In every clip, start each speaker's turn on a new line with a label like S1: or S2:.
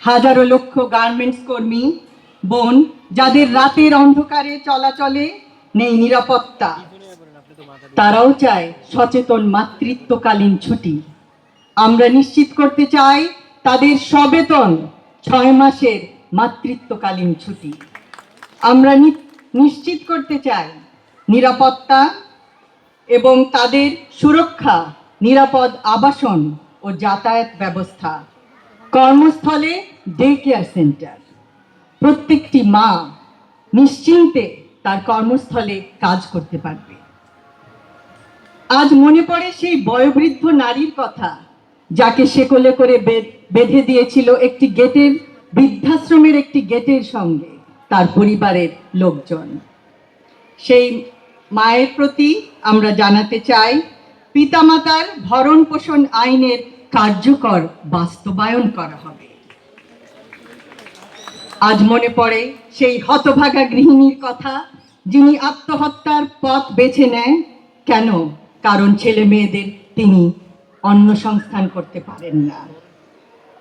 S1: হাজারো লক্ষ গার্মেন্টস কর্মী বোন যাদের রাতের অন্ধকারে চলাচলে নেই নিরাপত্তা, তারাও চায় সচেতন মাতৃত্বকালীন ছুটি। আমরা নিশ্চিত করতে চাই তাদের সবেতন 6 মাসের মাতৃত্বকালীন ছুটি। আমরা নিশ্চিত করতে চাই নিরাপত্তা এবং তাদের সুরক্ষা, নিরাপদ আবাসন ও যাতায়াত ব্যবস্থা, কর্মস্থলে ডে কেয়ার সেন্টার। প্রত্যেকটি মা নিশ্চিন্তে তার কর্মস্থলে কাজ করতে পারবে। আজ মনে পড়ে সেই বয়োবৃদ্ধ নারীর কথা যাকে শেকলে করে বেঁধে দিয়েছিল একটি গেটের, বৃদ্ধাশ্রমের একটি গেটের সঙ্গে তার পরিবারের লোকজন। সেই মায়ের প্রতি আমরা জানাতে চাই পিতামাতার ভরণ পোষণ আইনের কার্যকর বাস্তবায়ন করা হবে। আজ মনে পড়ে সেই হতভাগা গৃহিণীর কথা যিনি আত্মহত্যার পথ বেছে নেন। কেন? কারণ ছেলে মেয়েদের তিনি অন্ন সংস্থান করতে পারেন না।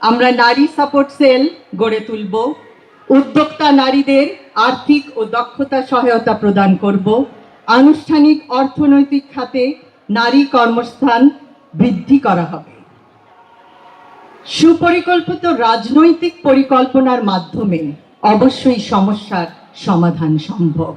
S1: আমরা নারী সাপোর্ট সেল গড়ে তুলব, উদ্যোক্তা নারীদের আর্থিক ও দক্ষতা সহায়তা প্রদান করব, আনুষ্ঠানিক অর্থনৈতিক খাতে নারী কর্মস্থান বৃদ্ধি করা হবে। সুপরিকল্পিত রাজনৈতিক পরিকল্পনার মাধ্যমে অবশ্যই সমস্যার সমাধান সম্ভব।